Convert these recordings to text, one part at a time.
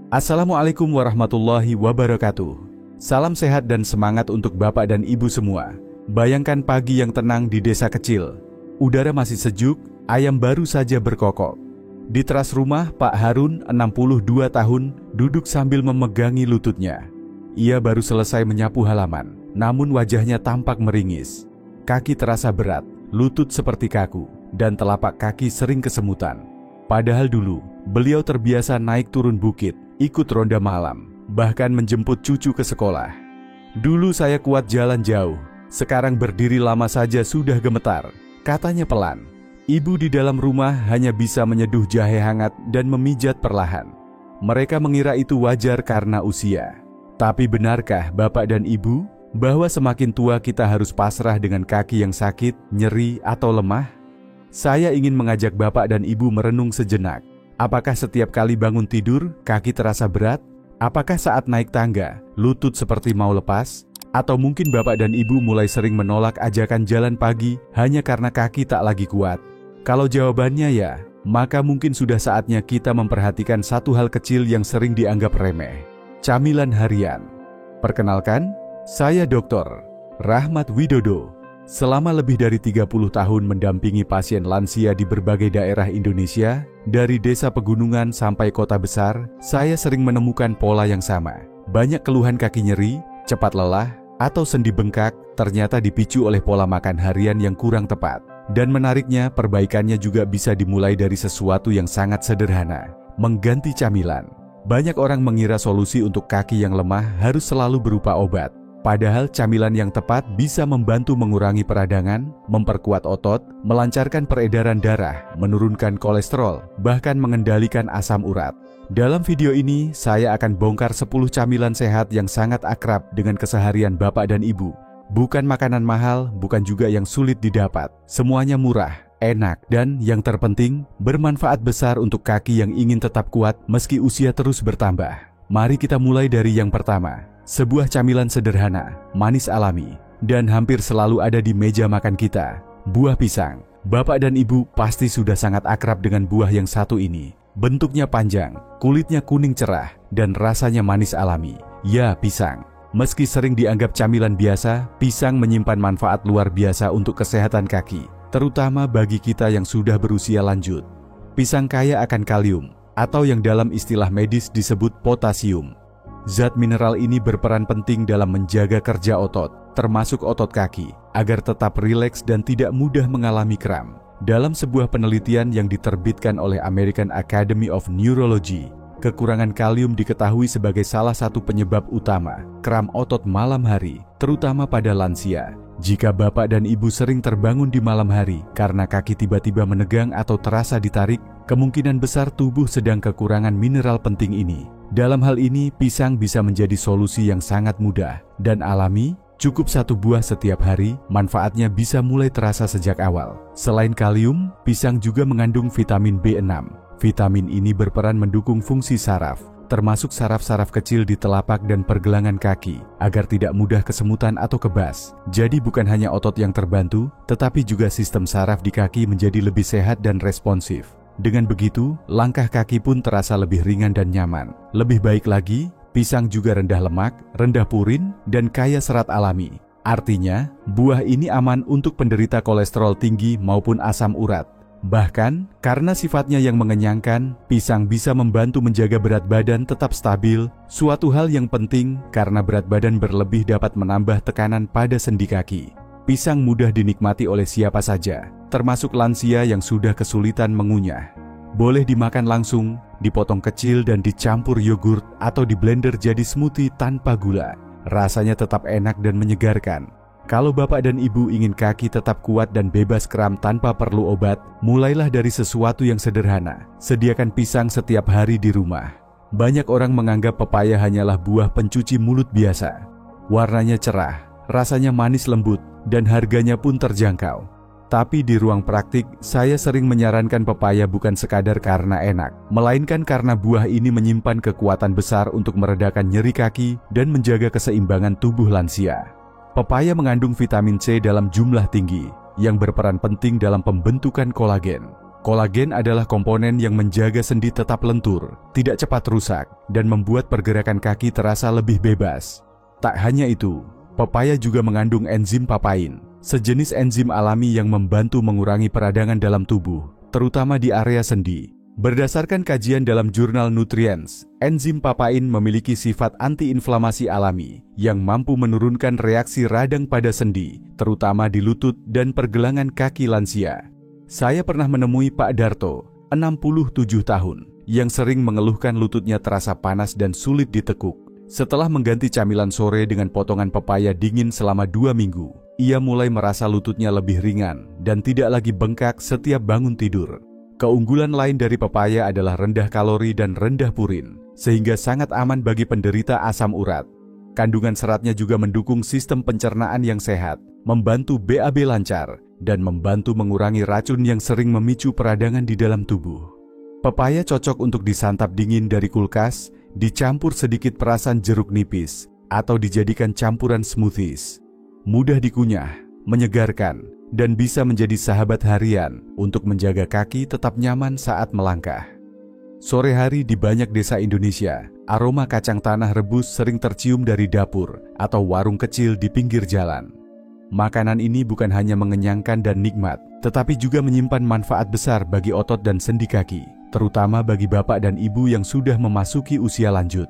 Assalamualaikum warahmatullahi wabarakatuh. Salam sehat dan semangat untuk Bapak dan Ibu semua. Bayangkan pagi yang tenang di desa kecil. Udara masih sejuk, ayam baru saja berkokok. Di teras rumah, Pak Harun, 62 tahun, duduk sambil memegangi lututnya. Ia baru selesai menyapu halaman, namun wajahnya tampak meringis. Kaki terasa berat, lutut seperti kaku, dan telapak kaki sering kesemutan. Padahal dulu, beliau terbiasa naik turun bukit, ikut ronda malam, bahkan menjemput cucu ke sekolah. Dulu saya kuat jalan jauh, sekarang berdiri lama saja sudah gemetar, katanya pelan. Ibu di dalam rumah hanya bisa menyeduh jahe hangat dan memijat perlahan. Mereka mengira itu wajar karena usia. Tapi benarkah Bapak dan Ibu, bahwa semakin tua kita harus pasrah dengan kaki yang sakit, nyeri, atau lemah? Saya ingin mengajak Bapak dan Ibu merenung sejenak. Apakah setiap kali bangun tidur, kaki terasa berat? Apakah saat naik tangga, lutut seperti mau lepas? Atau mungkin Bapak dan Ibu mulai sering menolak ajakan jalan pagi hanya karena kaki tak lagi kuat? Kalau jawabannya ya, maka mungkin sudah saatnya kita memperhatikan satu hal kecil yang sering dianggap remeh. Camilan harian. Perkenalkan, saya Dr. Rahmat Widodo. Selama lebih dari 30 tahun mendampingi pasien lansia di berbagai daerah Indonesia, dari desa pegunungan sampai kota besar, saya sering menemukan pola yang sama. Banyak keluhan kaki nyeri, cepat lelah, atau sendi bengkak ternyata dipicu oleh pola makan harian yang kurang tepat. Dan menariknya, perbaikannya juga bisa dimulai dari sesuatu yang sangat sederhana, mengganti camilan. Banyak orang mengira solusi untuk kaki yang lemah harus selalu berupa obat. Padahal camilan yang tepat bisa membantu mengurangi peradangan, memperkuat otot, melancarkan peredaran darah, menurunkan kolesterol, bahkan mengendalikan asam urat. Dalam video ini, saya akan bongkar 10 camilan sehat yang sangat akrab dengan keseharian Bapak dan Ibu. Bukan makanan mahal, bukan juga yang sulit didapat. Semuanya murah, enak, dan yang terpenting, bermanfaat besar untuk kaki yang ingin tetap kuat meski usia terus bertambah. Mari kita mulai dari yang pertama. Sebuah camilan sederhana, manis alami, dan hampir selalu ada di meja makan kita. Buah pisang. Bapak dan Ibu pasti sudah sangat akrab dengan buah yang satu ini. Bentuknya panjang, kulitnya kuning cerah, dan rasanya manis alami. Ya, pisang. Meski sering dianggap camilan biasa, pisang menyimpan manfaat luar biasa untuk kesehatan kaki, terutama bagi kita yang sudah berusia lanjut. Pisang kaya akan kalium, atau yang dalam istilah medis disebut potasium. Zat mineral ini berperan penting dalam menjaga kerja otot, termasuk otot kaki, agar tetap rileks dan tidak mudah mengalami kram. Dalam sebuah penelitian yang diterbitkan oleh American Academy of Neurology, kekurangan kalium diketahui sebagai salah satu penyebab utama kram otot malam hari, terutama pada lansia. Jika Bapak dan Ibu sering terbangun di malam hari karena kaki tiba-tiba menegang atau terasa ditarik, kemungkinan besar tubuh sedang kekurangan mineral penting ini. Dalam hal ini, pisang bisa menjadi solusi yang sangat mudah dan alami. Cukup satu buah setiap hari, manfaatnya bisa mulai terasa sejak awal. Selain kalium, pisang juga mengandung vitamin B6. Vitamin ini berperan mendukung fungsi saraf, termasuk saraf-saraf kecil di telapak dan pergelangan kaki, agar tidak mudah kesemutan atau kebas. Jadi bukan hanya otot yang terbantu, tetapi juga sistem saraf di kaki menjadi lebih sehat dan responsif. Dengan begitu, langkah kaki pun terasa lebih ringan dan nyaman. Lebih baik lagi, pisang juga rendah lemak, rendah purin, dan kaya serat alami. Artinya, buah ini aman untuk penderita kolesterol tinggi maupun asam urat. Bahkan, karena sifatnya yang mengenyangkan, pisang bisa membantu menjaga berat badan tetap stabil, suatu hal yang penting karena berat badan berlebih dapat menambah tekanan pada sendi kaki. Pisang mudah dinikmati oleh siapa saja, termasuk lansia yang sudah kesulitan mengunyah. Boleh dimakan langsung, dipotong kecil dan dicampur yogurt atau diblender jadi smoothie tanpa gula. Rasanya tetap enak dan menyegarkan. Kalau Bapak dan Ibu ingin kaki tetap kuat dan bebas kram tanpa perlu obat, mulailah dari sesuatu yang sederhana. Sediakan pisang setiap hari di rumah. Banyak orang menganggap pepaya hanyalah buah pencuci mulut biasa. Warnanya cerah, rasanya manis lembut, dan harganya pun terjangkau. Tapi di ruang praktik, saya sering menyarankan pepaya bukan sekadar karena enak, melainkan karena buah ini menyimpan kekuatan besar untuk meredakan nyeri kaki dan menjaga keseimbangan tubuh lansia. Pepaya mengandung vitamin C dalam jumlah tinggi, yang berperan penting dalam pembentukan kolagen. Kolagen adalah komponen yang menjaga sendi tetap lentur, tidak cepat rusak, dan membuat pergerakan kaki terasa lebih bebas. Tak hanya itu, pepaya juga mengandung enzim papain, sejenis enzim alami yang membantu mengurangi peradangan dalam tubuh, terutama di area sendi. Berdasarkan kajian dalam jurnal Nutrients, enzim papain memiliki sifat antiinflamasi alami yang mampu menurunkan reaksi radang pada sendi, terutama di lutut dan pergelangan kaki lansia. Saya pernah menemui Pak Darto, 67 tahun, yang sering mengeluhkan lututnya terasa panas dan sulit ditekuk. Setelah mengganti camilan sore dengan potongan pepaya dingin selama 2 minggu, ia mulai merasa lututnya lebih ringan dan tidak lagi bengkak setiap bangun tidur. Keunggulan lain dari pepaya adalah rendah kalori dan rendah purin, sehingga sangat aman bagi penderita asam urat. Kandungan seratnya juga mendukung sistem pencernaan yang sehat, membantu BAB lancar, dan membantu mengurangi racun yang sering memicu peradangan di dalam tubuh. Pepaya cocok untuk disantap dingin dari kulkas, dicampur sedikit perasan jeruk nipis, atau dijadikan campuran smoothies. Mudah dikunyah, menyegarkan, dan bisa menjadi sahabat harian untuk menjaga kaki tetap nyaman saat melangkah. Sore hari di banyak desa Indonesia, aroma kacang tanah rebus sering tercium dari dapur atau warung kecil di pinggir jalan. Makanan ini bukan hanya mengenyangkan dan nikmat, tetapi juga menyimpan manfaat besar bagi otot dan sendi kaki, terutama bagi bapak dan ibu yang sudah memasuki usia lanjut.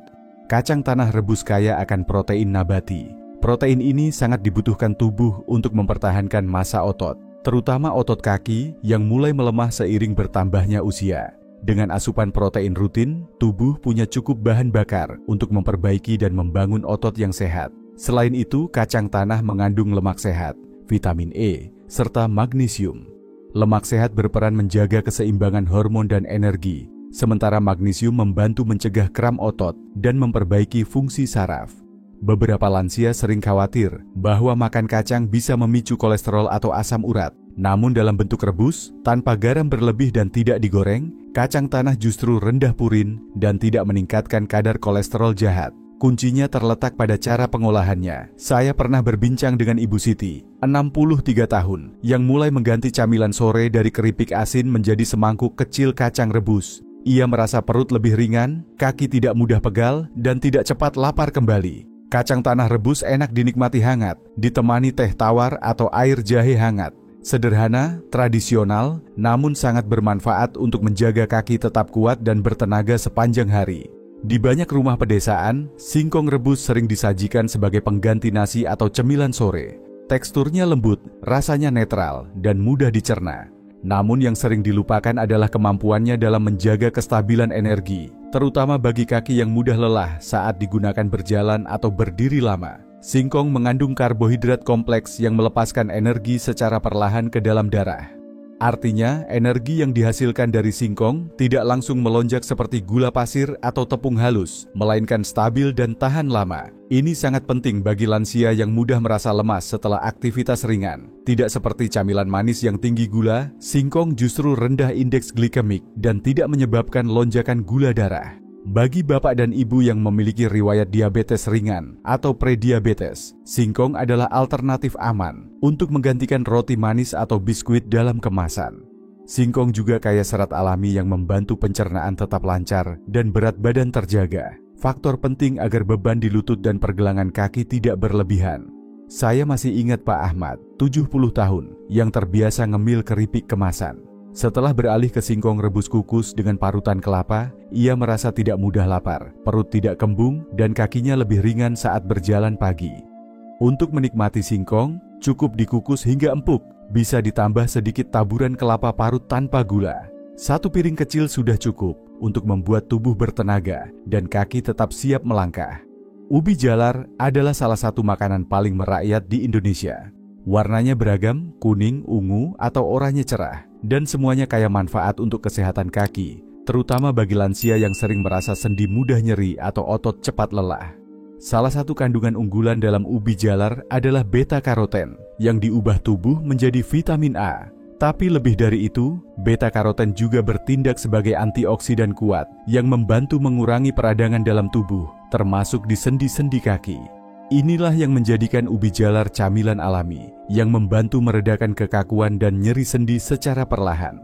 Kacang tanah rebus kaya akan protein nabati. Protein ini sangat dibutuhkan tubuh untuk mempertahankan massa otot, terutama otot kaki yang mulai melemah seiring bertambahnya usia. Dengan asupan protein rutin, tubuh punya cukup bahan bakar untuk memperbaiki dan membangun otot yang sehat. Selain itu, kacang tanah mengandung lemak sehat, vitamin E, serta magnesium. Lemak sehat berperan menjaga keseimbangan hormon dan energi, sementara magnesium membantu mencegah kram otot dan memperbaiki fungsi saraf. Beberapa lansia sering khawatir bahwa makan kacang bisa memicu kolesterol atau asam urat. Namun dalam bentuk rebus, tanpa garam berlebih dan tidak digoreng, kacang tanah justru rendah purin dan tidak meningkatkan kadar kolesterol jahat. Kuncinya terletak pada cara pengolahannya. Saya pernah berbincang dengan Ibu Siti, 63 tahun, yang mulai mengganti camilan sore dari keripik asin menjadi semangkuk kecil kacang rebus. Ia merasa perut lebih ringan, kaki tidak mudah pegal, dan tidak cepat lapar kembali. Kacang tanah rebus enak dinikmati hangat, ditemani teh tawar atau air jahe hangat. Sederhana, tradisional, namun sangat bermanfaat untuk menjaga kaki tetap kuat dan bertenaga sepanjang hari. Di banyak rumah pedesaan, singkong rebus sering disajikan sebagai pengganti nasi atau cemilan sore. Teksturnya lembut, rasanya netral, dan mudah dicerna. Namun yang sering dilupakan adalah kemampuannya dalam menjaga kestabilan energi, terutama bagi kaki yang mudah lelah saat digunakan berjalan atau berdiri lama. Singkong mengandung karbohidrat kompleks yang melepaskan energi secara perlahan ke dalam darah. Artinya, energi yang dihasilkan dari singkong tidak langsung melonjak seperti gula pasir atau tepung halus, melainkan stabil dan tahan lama. Ini sangat penting bagi lansia yang mudah merasa lemas setelah aktivitas ringan. Tidak seperti camilan manis yang tinggi gula, singkong justru rendah indeks glikemik dan tidak menyebabkan lonjakan gula darah. Bagi bapak dan ibu yang memiliki riwayat diabetes ringan atau prediabetes, singkong adalah alternatif aman untuk menggantikan roti manis atau biskuit dalam kemasan. Singkong juga kaya serat alami yang membantu pencernaan tetap lancar dan berat badan terjaga. Faktor penting agar beban di lutut dan pergelangan kaki tidak berlebihan. Saya masih ingat Pak Ahmad, 70 tahun, yang terbiasa ngemil keripik kemasan. Setelah beralih ke singkong rebus kukus dengan parutan kelapa, ia merasa tidak mudah lapar, perut tidak kembung, dan kakinya lebih ringan saat berjalan pagi. Untuk menikmati singkong, cukup dikukus hingga empuk, bisa ditambah sedikit taburan kelapa parut tanpa gula. 1 piring kecil sudah cukup untuk membuat tubuh bertenaga dan kaki tetap siap melangkah. Ubi jalar adalah salah satu makanan paling merakyat di Indonesia. Warnanya beragam, kuning, ungu, atau oranye cerah, dan semuanya kaya manfaat untuk kesehatan kaki, terutama bagi lansia yang sering merasa sendi mudah nyeri atau otot cepat lelah. Salah satu kandungan unggulan dalam ubi jalar adalah beta-karoten, yang diubah tubuh menjadi vitamin A. Tapi lebih dari itu, beta-karoten juga bertindak sebagai antioksidan kuat yang membantu mengurangi peradangan dalam tubuh, termasuk di sendi-sendi kaki. Inilah yang menjadikan ubi jalar camilan alami yang membantu meredakan kekakuan dan nyeri sendi secara perlahan.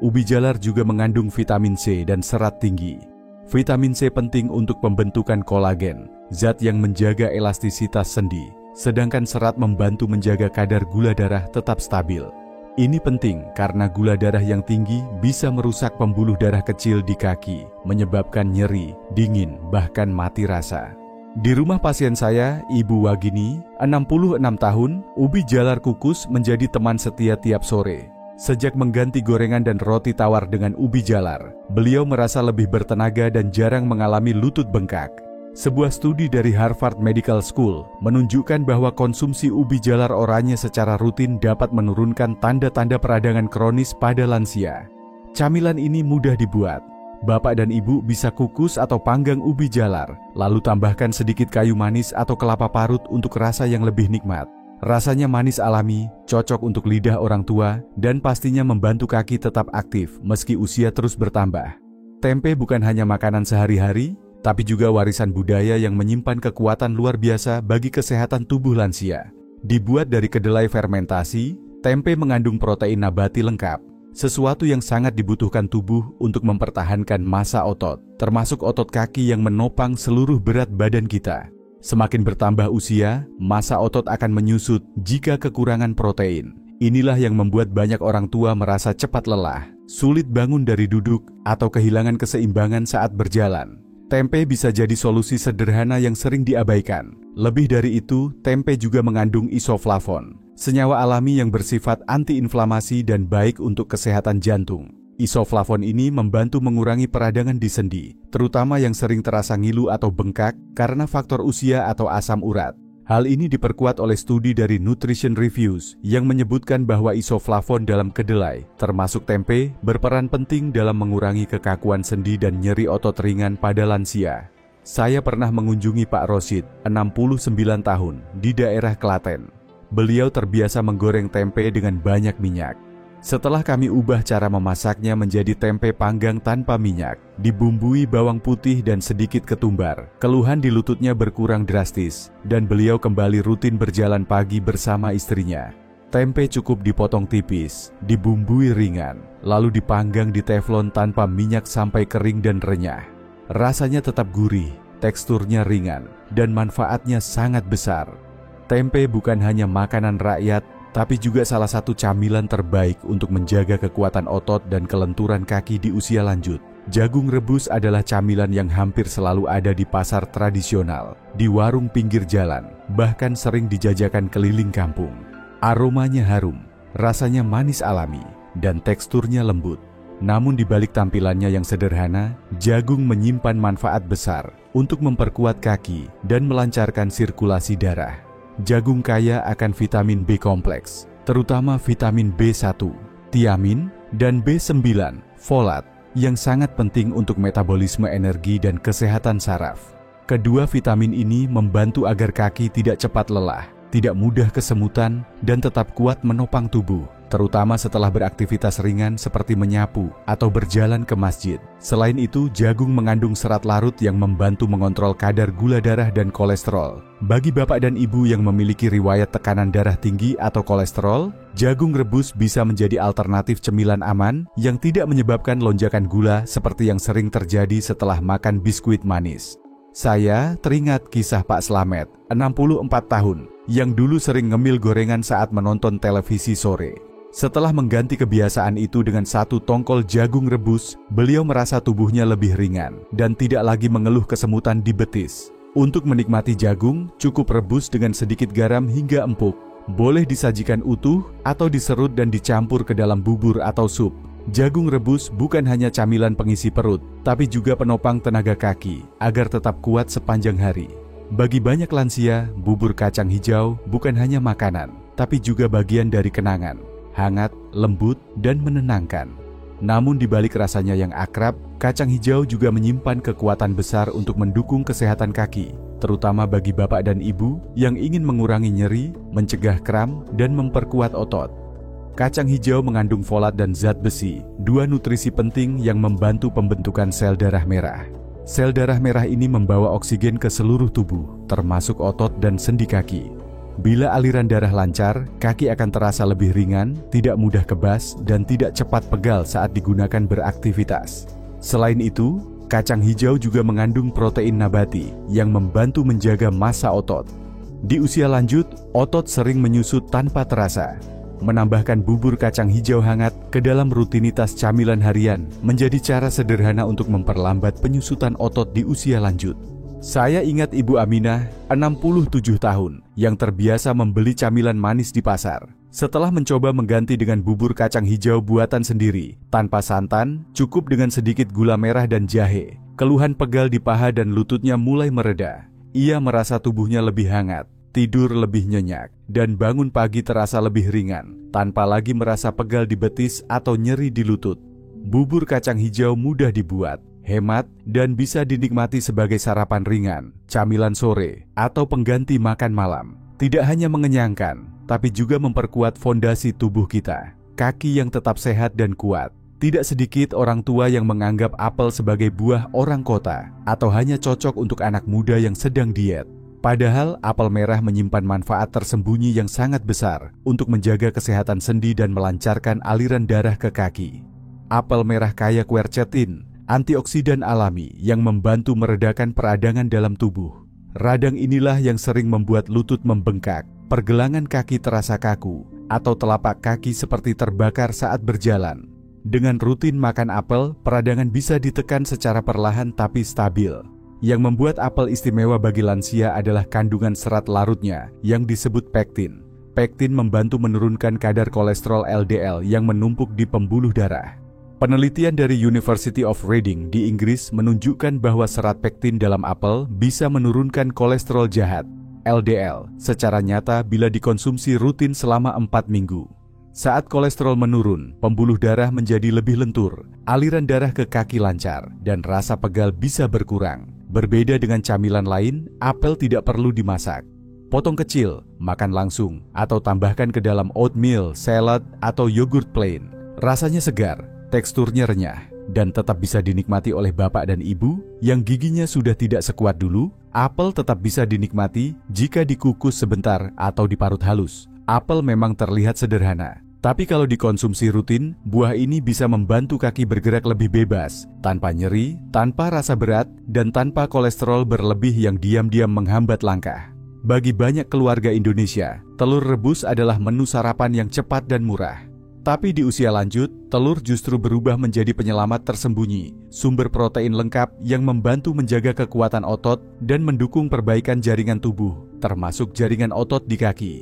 Ubi jalar juga mengandung vitamin C dan serat tinggi. Vitamin C penting untuk pembentukan kolagen, zat yang menjaga elastisitas sendi, sedangkan serat membantu menjaga kadar gula darah tetap stabil. Ini penting karena gula darah yang tinggi bisa merusak pembuluh darah kecil di kaki, menyebabkan nyeri, dingin, bahkan mati rasa. Di rumah pasien saya, Ibu Wagini, 66 tahun, ubi jalar kukus menjadi teman setia tiap sore. Sejak mengganti gorengan dan roti tawar dengan ubi jalar, beliau merasa lebih bertenaga dan jarang mengalami lutut bengkak. Sebuah studi dari Harvard Medical School menunjukkan bahwa konsumsi ubi jalar oranye secara rutin dapat menurunkan tanda-tanda peradangan kronis pada lansia. Camilan ini mudah dibuat. Bapak dan Ibu bisa kukus atau panggang ubi jalar, lalu tambahkan sedikit kayu manis atau kelapa parut untuk rasa yang lebih nikmat. Rasanya manis alami, cocok untuk lidah orang tua, dan pastinya membantu kaki tetap aktif meski usia terus bertambah. Tempe bukan hanya makanan sehari-hari, tapi juga warisan budaya yang menyimpan kekuatan luar biasa bagi kesehatan tubuh lansia. Dibuat dari kedelai fermentasi, tempe mengandung protein nabati lengkap, sesuatu yang sangat dibutuhkan tubuh untuk mempertahankan massa otot, termasuk otot kaki yang menopang seluruh berat badan kita. Semakin bertambah usia, massa otot akan menyusut jika kekurangan protein. Inilah yang membuat banyak orang tua merasa cepat lelah, sulit bangun dari duduk, atau kehilangan keseimbangan saat berjalan. Tempe bisa jadi solusi sederhana yang sering diabaikan. Lebih dari itu, tempe juga mengandung isoflavon, senyawa alami yang bersifat antiinflamasi dan baik untuk kesehatan jantung. Isoflavon ini membantu mengurangi peradangan di sendi, terutama yang sering terasa ngilu atau bengkak karena faktor usia atau asam urat. Hal ini diperkuat oleh studi dari Nutrition Reviews yang menyebutkan bahwa isoflavon dalam kedelai, termasuk tempe, berperan penting dalam mengurangi kekakuan sendi dan nyeri otot ringan pada lansia. Saya pernah mengunjungi Pak Rosid, 69 tahun, di daerah Klaten. Beliau terbiasa menggoreng tempe dengan banyak minyak. Setelah kami ubah cara memasaknya menjadi tempe panggang tanpa minyak, dibumbui bawang putih dan sedikit ketumbar, keluhan di lututnya berkurang drastis, dan beliau kembali rutin berjalan pagi bersama istrinya. Tempe cukup dipotong tipis, dibumbui ringan, lalu dipanggang di teflon tanpa minyak sampai kering dan renyah. Rasanya tetap gurih, teksturnya ringan, dan manfaatnya sangat besar. Tempe bukan hanya makanan rakyat, tapi juga salah satu camilan terbaik untuk menjaga kekuatan otot dan kelenturan kaki di usia lanjut. Jagung rebus adalah camilan yang hampir selalu ada di pasar tradisional, di warung pinggir jalan, bahkan sering dijajakan keliling kampung. Aromanya harum, rasanya manis alami, dan teksturnya lembut. Namun di balik tampilannya yang sederhana, jagung menyimpan manfaat besar untuk memperkuat kaki dan melancarkan sirkulasi darah. Jagung kaya akan vitamin B kompleks, terutama vitamin B1, tiamin, dan B9, folat, yang sangat penting untuk metabolisme energi dan kesehatan saraf. Kedua vitamin ini membantu agar kaki tidak cepat lelah, tidak mudah kesemutan, dan tetap kuat menopang tubuh, terutama setelah beraktivitas ringan seperti menyapu atau berjalan ke masjid. Selain itu, jagung mengandung serat larut yang membantu mengontrol kadar gula darah dan kolesterol. Bagi bapak dan ibu yang memiliki riwayat tekanan darah tinggi atau kolesterol, jagung rebus bisa menjadi alternatif cemilan aman yang tidak menyebabkan lonjakan gula seperti yang sering terjadi setelah makan biskuit manis. Saya teringat kisah Pak Slamet, 64 tahun, yang dulu sering ngemil gorengan saat menonton televisi sore. Setelah mengganti kebiasaan itu dengan 1 tongkol jagung rebus, beliau merasa tubuhnya lebih ringan dan tidak lagi mengeluh kesemutan di betis. Untuk menikmati jagung, cukup rebus dengan sedikit garam hingga empuk. Boleh disajikan utuh atau diserut dan dicampur ke dalam bubur atau sup. Jagung rebus bukan hanya camilan pengisi perut, tapi juga penopang tenaga kaki agar tetap kuat sepanjang hari. Bagi banyak lansia, bubur kacang hijau bukan hanya makanan, tapi juga bagian dari kenangan, hangat, lembut, dan menenangkan. Namun di balik rasanya yang akrab, kacang hijau juga menyimpan kekuatan besar untuk mendukung kesehatan kaki, terutama bagi bapak dan ibu yang ingin mengurangi nyeri, mencegah kram, dan memperkuat otot. Kacang hijau mengandung folat dan zat besi, 2 nutrisi penting yang membantu pembentukan sel darah merah. Sel darah merah ini membawa oksigen ke seluruh tubuh, termasuk otot dan sendi kaki. Bila aliran darah lancar, kaki akan terasa lebih ringan, tidak mudah kebas, dan tidak cepat pegal saat digunakan beraktivitas. Selain itu, kacang hijau juga mengandung protein nabati yang membantu menjaga massa otot. Di usia lanjut, otot sering menyusut tanpa terasa. Menambahkan bubur kacang hijau hangat ke dalam rutinitas camilan harian menjadi cara sederhana untuk memperlambat penyusutan otot di usia lanjut. Saya ingat Ibu Aminah, 67 tahun, yang terbiasa membeli camilan manis di pasar. Setelah mencoba mengganti dengan bubur kacang hijau buatan sendiri, tanpa santan, cukup dengan sedikit gula merah dan jahe, keluhan pegal di paha dan lututnya mulai mereda. Ia merasa tubuhnya lebih hangat, tidur lebih nyenyak, dan bangun pagi terasa lebih ringan, tanpa lagi merasa pegal di betis atau nyeri di lutut. Bubur kacang hijau mudah dibuat, hemat, dan bisa dinikmati sebagai sarapan ringan, camilan sore, atau pengganti makan malam. Tidak hanya mengenyangkan, tapi juga memperkuat fondasi tubuh kita. Kaki yang tetap sehat dan kuat. Tidak sedikit orang tua yang menganggap apel sebagai buah orang kota, atau hanya cocok untuk anak muda yang sedang diet. Padahal apel merah menyimpan manfaat tersembunyi yang sangat besar untuk menjaga kesehatan sendi dan melancarkan aliran darah ke kaki. Apel merah kaya quercetin, antioksidan alami yang membantu meredakan peradangan dalam tubuh. Radang inilah yang sering membuat lutut membengkak, pergelangan kaki terasa kaku, atau telapak kaki seperti terbakar saat berjalan. Dengan rutin makan apel, peradangan bisa ditekan secara perlahan tapi stabil. Yang membuat apel istimewa bagi lansia adalah kandungan serat larutnya yang disebut pektin. Pektin membantu menurunkan kadar kolesterol LDL yang menumpuk di pembuluh darah. Penelitian dari University of Reading di Inggris menunjukkan bahwa serat pektin dalam apel bisa menurunkan kolesterol jahat, LDL, secara nyata bila dikonsumsi rutin selama 4 minggu. Saat kolesterol menurun, pembuluh darah menjadi lebih lentur, aliran darah ke kaki lancar, dan rasa pegal bisa berkurang. Berbeda dengan camilan lain, apel tidak perlu dimasak. Potong kecil, makan langsung, atau tambahkan ke dalam oatmeal, salad, atau yogurt plain. Rasanya segar, teksturnya renyah, dan tetap bisa dinikmati oleh bapak dan ibu yang giginya sudah tidak sekuat dulu. Apel tetap bisa dinikmati jika dikukus sebentar atau diparut halus. Apel memang terlihat sederhana, tapi kalau dikonsumsi rutin, buah ini bisa membantu kaki bergerak lebih bebas, tanpa nyeri, tanpa rasa berat, dan tanpa kolesterol berlebih yang diam-diam menghambat langkah. Bagi banyak keluarga Indonesia, telur rebus adalah menu sarapan yang cepat dan murah. Tapi di usia lanjut, telur justru berubah menjadi penyelamat tersembunyi, sumber protein lengkap yang membantu menjaga kekuatan otot dan mendukung perbaikan jaringan tubuh, termasuk jaringan otot di kaki.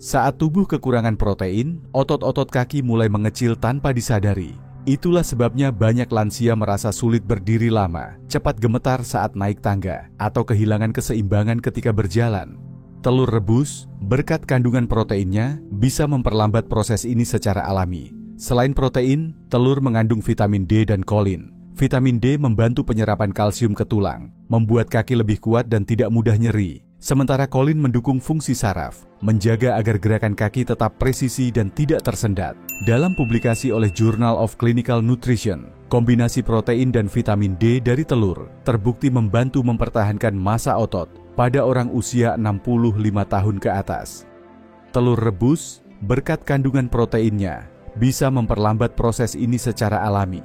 Saat tubuh kekurangan protein, otot-otot kaki mulai mengecil tanpa disadari. Itulah sebabnya banyak lansia merasa sulit berdiri lama, cepat gemetar saat naik tangga, atau kehilangan keseimbangan ketika berjalan. Telur rebus, berkat kandungan proteinnya, bisa memperlambat proses ini secara alami. Selain protein, telur mengandung vitamin D dan kolin. Vitamin D membantu penyerapan kalsium ke tulang, membuat kaki lebih kuat dan tidak mudah nyeri. Sementara kolin mendukung fungsi saraf, menjaga agar gerakan kaki tetap presisi dan tidak tersendat. Dalam publikasi oleh Journal of Clinical Nutrition, kombinasi protein dan vitamin D dari telur terbukti membantu mempertahankan massa otot pada orang usia 65 tahun ke atas. Telur rebus, berkat kandungan proteinnya, bisa memperlambat proses ini secara alami.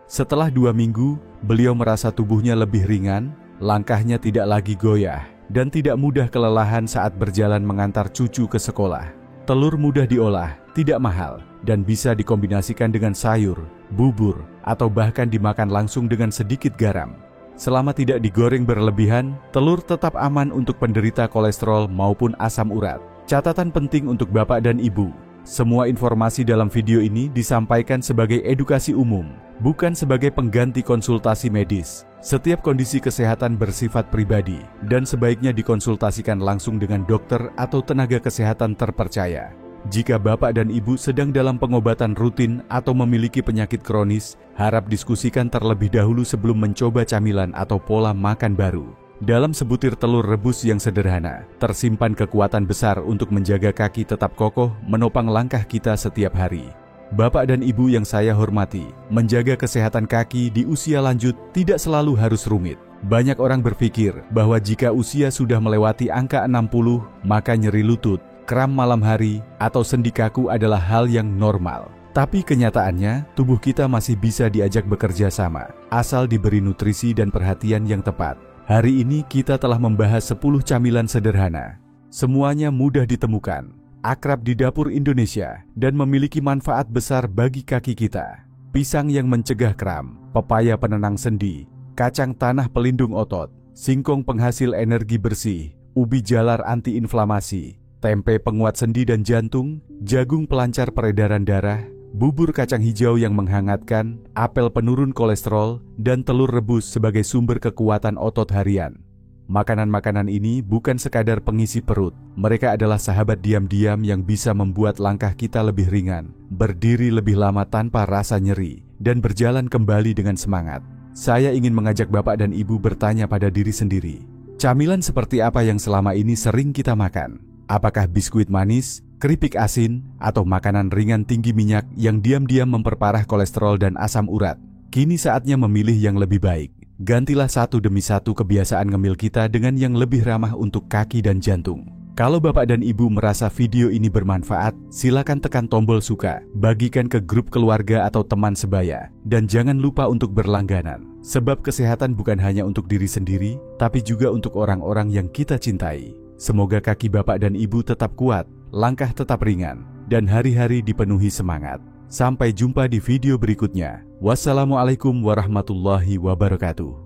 Setelah 2 minggu, beliau merasa tubuhnya lebih ringan, langkahnya tidak lagi goyah, dan tidak mudah kelelahan saat berjalan mengantar cucu ke sekolah. Telur mudah diolah, tidak mahal, dan bisa dikombinasikan dengan sayur, bubur, atau bahkan dimakan langsung dengan sedikit garam. Selama tidak digoreng berlebihan, telur tetap aman untuk penderita kolesterol maupun asam urat. Catatan penting untuk bapak dan ibu, semua informasi dalam video ini disampaikan sebagai edukasi umum, bukan sebagai pengganti konsultasi medis. Setiap kondisi kesehatan bersifat pribadi dan sebaiknya dikonsultasikan langsung dengan dokter atau tenaga kesehatan terpercaya. Jika bapak dan ibu sedang dalam pengobatan rutin atau memiliki penyakit kronis, harap diskusikan terlebih dahulu sebelum mencoba camilan atau pola makan baru. Dalam sebutir telur rebus yang sederhana, tersimpan kekuatan besar untuk menjaga kaki tetap kokoh menopang langkah kita setiap hari. Bapak dan ibu yang saya hormati, menjaga kesehatan kaki di usia lanjut tidak selalu harus rumit. Banyak orang berpikir bahwa jika usia sudah melewati angka 60, maka nyeri lutut, kram malam hari, atau sendi kaku adalah hal yang normal. Tapi kenyataannya, tubuh kita masih bisa diajak bekerja sama, asal diberi nutrisi dan perhatian yang tepat. Hari ini kita telah membahas 10 camilan sederhana. Semuanya mudah ditemukan, akrab di dapur Indonesia, dan memiliki manfaat besar bagi kaki kita. Pisang yang mencegah kram, pepaya penenang sendi, kacang tanah pelindung otot, singkong penghasil energi bersih, ubi jalar antiinflamasi, tempe penguat sendi dan jantung, jagung pelancar peredaran darah, bubur kacang hijau yang menghangatkan, apel penurun kolesterol, dan telur rebus sebagai sumber kekuatan otot harian. Makanan-makanan ini bukan sekadar pengisi perut. Mereka adalah sahabat diam-diam yang bisa membuat langkah kita lebih ringan, berdiri lebih lama tanpa rasa nyeri, dan berjalan kembali dengan semangat. Saya ingin mengajak Bapak dan Ibu bertanya pada diri sendiri, camilan seperti apa yang selama ini sering kita makan? Apakah biskuit manis, keripik asin, atau makanan ringan tinggi minyak yang diam-diam memperparah kolesterol dan asam urat? Kini saatnya memilih yang lebih baik. Gantilah satu demi satu kebiasaan ngemil kita dengan yang lebih ramah untuk kaki dan jantung. Kalau Bapak dan Ibu merasa video ini bermanfaat, silakan tekan tombol suka, bagikan ke grup keluarga atau teman sebaya, dan jangan lupa untuk berlangganan. Sebab kesehatan bukan hanya untuk diri sendiri, tapi juga untuk orang-orang yang kita cintai. Semoga kaki Bapak dan Ibu tetap kuat, langkah tetap ringan, dan hari-hari dipenuhi semangat. Sampai jumpa di video berikutnya. Wassalamualaikum warahmatullahi wabarakatuh.